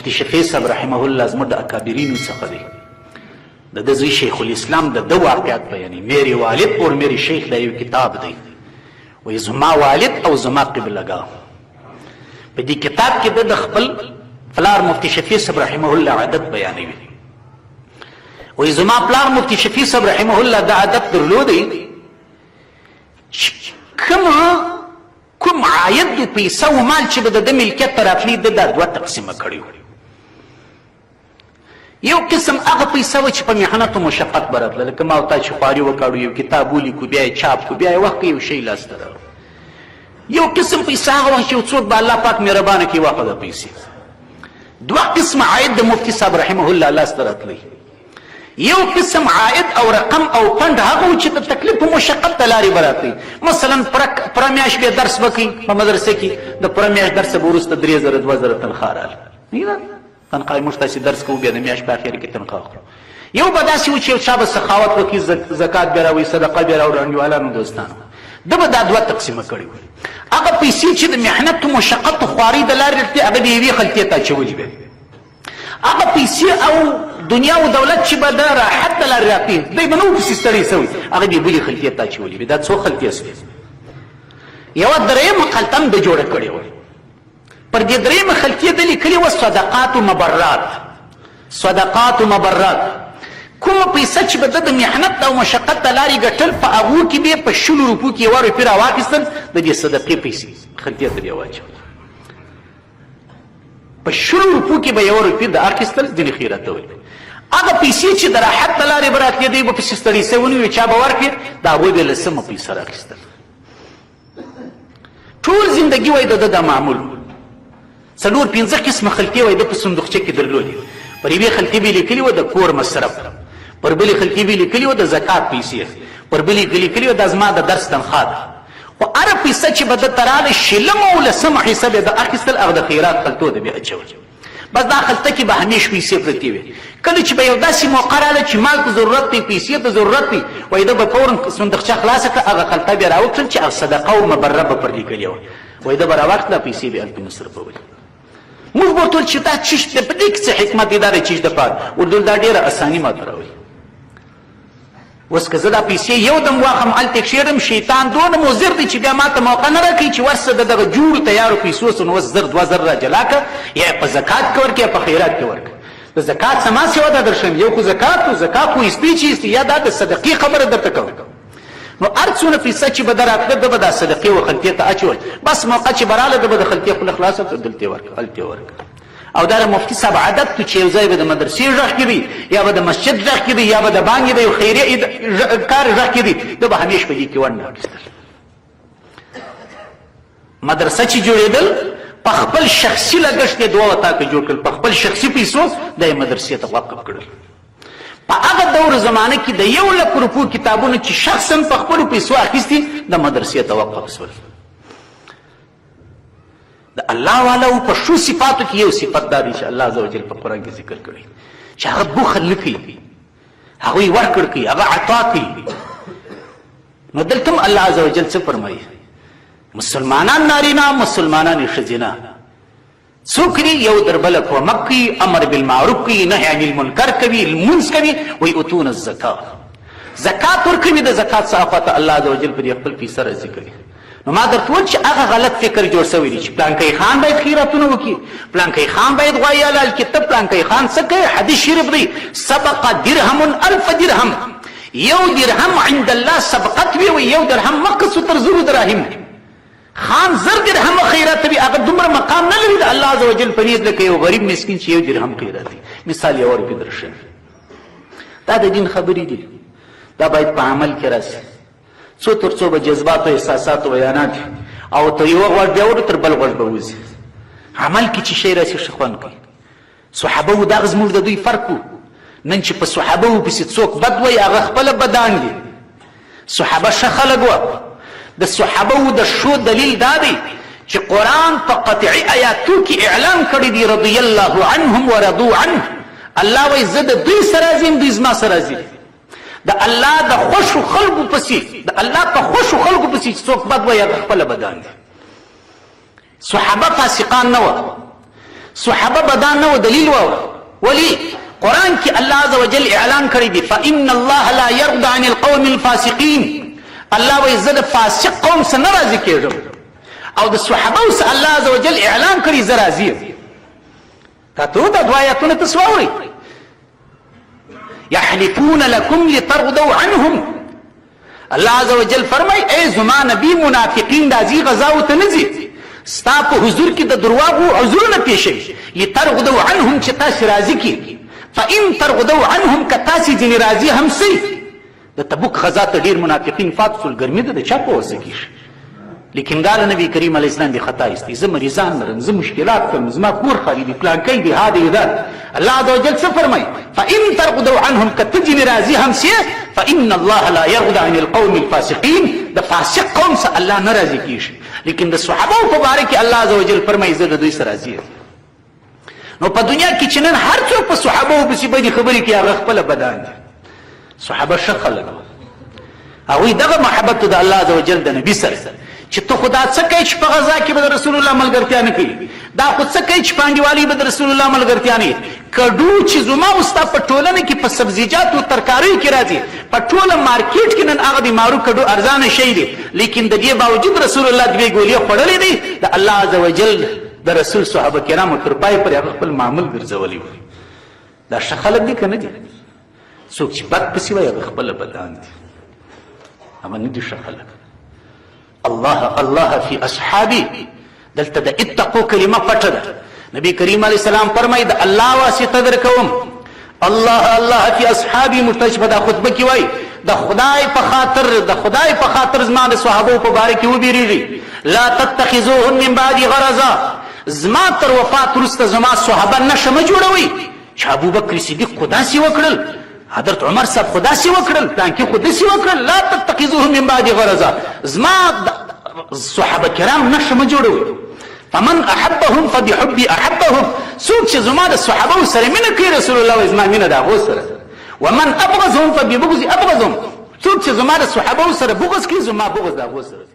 مفتی شفیع صاحب رحمه الله زموږ د اکابرینو څخه دی. د ده زوی شیخ الاسلام د ده واقعات بیانوي. میری والد اور میری شیخ دا یو کتاب دی. وایي زما والد او زما قبلګاه. په دې کتاب کې د خپل پلار مفتی شفیع صاحب رحمه الله عادت بیانوي. وایي زما پلار مفتی شفیع صاحب رحمه الله دا عادت درلودی کوم عاید د پیسه و مال چې به د ده ملکیت ته راتلي ده دا دوه تقسیمه کړي وو. یو قسم هغه پیسه وه چې په محنت و مشقت به راتله، لکه ما او تا چې خواري وکړو، یو کتاب ولیکو، بیا یې چاپ کړو، بیا یې وخت کې یو شی لاسته راغلو. یو قسم پیسه هغه وه چې یو څوک به الله پاک مهربانه کړي واخله د پیسې. دوه قسم عاید د مفتي صاحب رحمه الله لاسته راتلی. یو قسم عاید او رقم او فند هغه و چې د تکلیف په مشقت ته لارې به راتلی. مثلا پوره میاشت بیا درس به کوي په مدرسه کې، د پوره میاشت درس به وروسته 3000 2000 تنخواه راغله. تنخواه موږ تاسې درس کوو، بیا د میاشت په اخر کې تنخواه اخلو. یو به داسې و چې یو چا به سخاوت وکړي، زکات بیا راوړي، صدقه بیا راوړي، انډیوالانو دوستانو. ده به دا دوه تقسیمه کړي وو. هغه پیسې چې د محنت و مشقت و خوارۍ د لارې راتلې هغه د یوې خلطې ته اچولي وې. هغه پیسې او دنیا او دولت چې به د راحت د لارې راتلې دی به نه و پسې ستړی سوی، هغه د بلې خلطې ته اچولي وې. دا څو خلطې سوې. یوه درېیمه خلطه هم د جوړه کړې وه. پر دې درېیمه خلطې ده لیکلې وه صدقات و مبرات. صدقات و مبرات کومه پیسه چې به ده د محنت او مشقت د لارې ګټل، په هغو کې به یې په 100 روپو کې یوه روپۍ راواخیستل، د دې صدقې پیسې خلطې ته به یې واچول. په 100 روپو کې به یوه روپۍ د اخیستل، ځینې خیرات ته ویل. هغه پیسې چې د راحت د لارې به راتلې دی به پسې ستړي سوي وي، چا به ورکړې، د هغوی به لسمه پیسه راخیستل. ټول زندګي وایي د ده دا معمول و. 4-5 قسمه خلطې وایي ده په صندوقچه کې درلودې. پر یوې خلطې به یې لیکلي وه د کور مصرف، پر بلې خلطې به یې لیکلي وه د زکات پیسې، پر بلې به یې لیکلي وه دا زما د درس تنخواه ده. خو هره پیسه چې به ده ته راغله 1/6 او 10 حصه به یې ده اخیستل، هغه د خیرات خلطو ده بیا اچول. بس دا خلطه کې به همیش پیسې پرتې وې. کله چې به یو داسې موقع راغله چې مال ته ضرورت دی، پیسې ته ضرورت دی، وایي ده به فورا صندوقچه خلاصه کړه، هغه خلطه بیا راوکړل چې صدقه او مبره به پر لیکلې وه. وایي ده به راواخله، پیسې به هلته مصرفولې. موږ به ورته ویل چې دا چیش دی، په دې کې څه حکمت دی، دا د چیش دپاره. ورته دا ډېره اساني ماته راوایي. اوس که زه دا پیسې یو دم واخم هلته کښېږدم، شیطان دونه مضر دی چې بیا ما ته موقع نه راکوي چې ورسه د دغه جوړو تیارو پیسو سه نو اوس 1000-2000 را جلا کړه، یا په زکات کې ورکړه یا په خیرات کې ورکړه. د زکات څه ما سوه دا در ښیم، یو خو زکات و، زکات خو ایستې چې ایستې، یا دا د صدقې خبره درته کوم. نو هر څونه پیسه چې به ده راتله ده به دا صدقې و خلطې ته اچول. بس موقع چې به راغله ده به د خلطې خوله خلاصه کړه، دلته یې ورکړه، هلته یې ورکړه. او دا د مفتي صاحب عادت و چې یو ځای به د مدرسې غږ کې دی، یا به د مسجد غږ کې دی، یا به د بانګې د یو خیریه کار غږ کې دی، ده به همیش په دې کې ونډه اخیستل. مدرسه چې جوړېدل په خپل شخصي لګښت یې 2 وطاقه جوړ کړل، په خپل شخصي پیسو دا یې مدرسې ته وقف کړل. په هغه دور زمانه کې د 1,00,000 روپو کتابونه چې شخصا په خپلو پیسو اخیستي د مدرسې ته وقف شول. د الله والاو په شو صفاتو کې یو صفت دا دی چې الله عزوجل په قرآن کې ذکر کړی چې هغه بخل نه کوي، هغوی ورکړ کوي، هغه عطا کوي. نو دلته هم الله عزوجل څه فرمایي؟ مسلمانان نارینه، مسلمانان ښځینه څوک دي؟ یو در بله کومک کوي، امر بالمعروف کوي، نهی عن المنکر کوي، لمونځ کوي، ویؤتون الزکات، زکات ورکوي. د زکات څخه خواته الله عزوجل په دې خپل پیسه راضي کوي. نو ما درته وویل چې هغه غلط فکر جوړ شوی دی چې پلانکی خان باید خیراتونه وکړي، پلانکی خان باید غوایي حلال کړي. ته پلانکی خان څه کوي؟ حدیث شریف دی سبق درهم 1000 درهم، یو درهم عند الله سبقت وي، یو درهم مقص تر 1000 دراهم. خان 1000 درهم خیرات وي، هغه دومره مقام نه لري د الله عزوجل په نیت لکه یو غریب مسکین چې 1 درهم خیرات وي. مثال یې ورکړي درشه. دا د دین خبرې دي، دا باید په عمل کې راشي. څو تر څو به جذبات او احساسات او بیانات او ته یو غوږ بیا ورو تر بل غوږ به وځي. عمل کې چې شی راشي ښه خوند کوي. صحابه و دغه زموږ د دوی فرق و. نن چې په صحابه و پسې څوک بد وایي هغه خپله بدان دي. صحابه ښه خلک وه. د صحابه و د ښو دلیل دا دی چې قرآن په قطعي آیاتو کې اعلان کړی دی رضی الله عنهم ورضوا عنه. الله وایي زه د دوی سره راضي یم، دوی زما سره راضي دي. د الله د خوشو خلقو پسې، د الله په خوشو خلقو پسې چې څوک بد وایي هغه خپله بدان دي. صحابه فاسقان نه وه، صحابه بدان نو دلیل ولی قرآن کې الله عز وجل اعلان کړی دی فإن الله لا يرضى عن القوم الفاسقين. الله وایي زه د فاسق قوم څخه نه راضي کېږم، او د صحابه سره الله عز وجل اعلان کړی زه راضي یم. تاسو دا دوه آیاتونه تاسو واورئ. يحلفون لكم لترضوا عنهم. الله عز وجل فرمای ای زما نبی منافقین راځي غزاو ته نه ځي، ستا په حضور کې د درواغو عذرونه پیښوي. لترغدوا عنهم چې تاسو راضي کړي. فإن ترغدوا عنهم که تاسو ځینې راضي هم سئ. د تبوک غزا ته ډېر منافقین فات شول، ګرمي ده د چا په وسه کېږي. لیکن قال نبی کریم علیه السلام دی خطا استی، زه مریضان لرم، زه مشکلات کوم، زما کور خالی دی، پلانکی دی، ها دی ده. الله عز وجل څه فرمایي فإن ترغدوا عنهم که ته ځینې راضي هم سئ فإن الله لا يرضى عن القوم الفاسقين. د فاسق قوم څخه الله نه راضي کېږي. لیکن د صحابو په باره کې الله عز وجل فرمایي زه د دوی سره راضي یم. نو په دنیا کې چې نن هر څوک په صحابو پسې بدې خبرې کوي هغه خپله بدان دي. صحابه ښه خلک وو، هغوی دغه محبت د الله عز وجل د نبي سره چې ته خو دا څه کوي چې په غزا کې به د رسول الله ملګرتیا نه کوي، دا خو څه کوي چې په انډیوالۍ به د رسول الله ملګرتیا نه کوي. کډو چې زما او ستا په ټولنه کې په سبزیجاتو ترکاریو کې راځي، په ټوله مارکیټ کې نن هغه بیمارو کډو ارزانه شی دی، لیکن د دې باوجود رسول الله دوې ګولې خوړلې دی. د الله عز وجل د رسول صحابه کرامو تر پای پورې هغه خپل معمول ګرځولی وي. دا ښه خلک دي که نه دي؟ څوک چې بد پسې وایي هغه خپله بدان دي، هغه نه دي ښه خلک. الله الله فی اصحابی، دلته د اتقو کلمه پټه ده. نبی کریم علیه السلام فرمایي د الله واسطه درکوم. الله الله فی اصحابی مرتج په دا خطبه کې وایي د خدای په خاطر، د خدای په خاطر زما د صحابو په باره کې وبېرېږي. لا تتخذوهم من بعد غرضا، زما تر وفات وروسته زما صحابه نښه مه جوړوئ چې ابوبکر صدیق خو داسې وکړل، حضرت عمر صاحب خو داسې وکړل، پلانکي خو داسې وکړل. لا تتخذوهم من بعد غرضا، زما صحابه کرام نښه مه جوړوئ. فمن احبهم فبحبي احبهم، څوک چې زما د صحابه سره مینه کوي رسول الله وایي زما مینه د هغو سره. ومن ابغضهم فببغضي ابغضهم، څوک چې زما د صحابه سره بغض کوي زما بغض د هغو سره.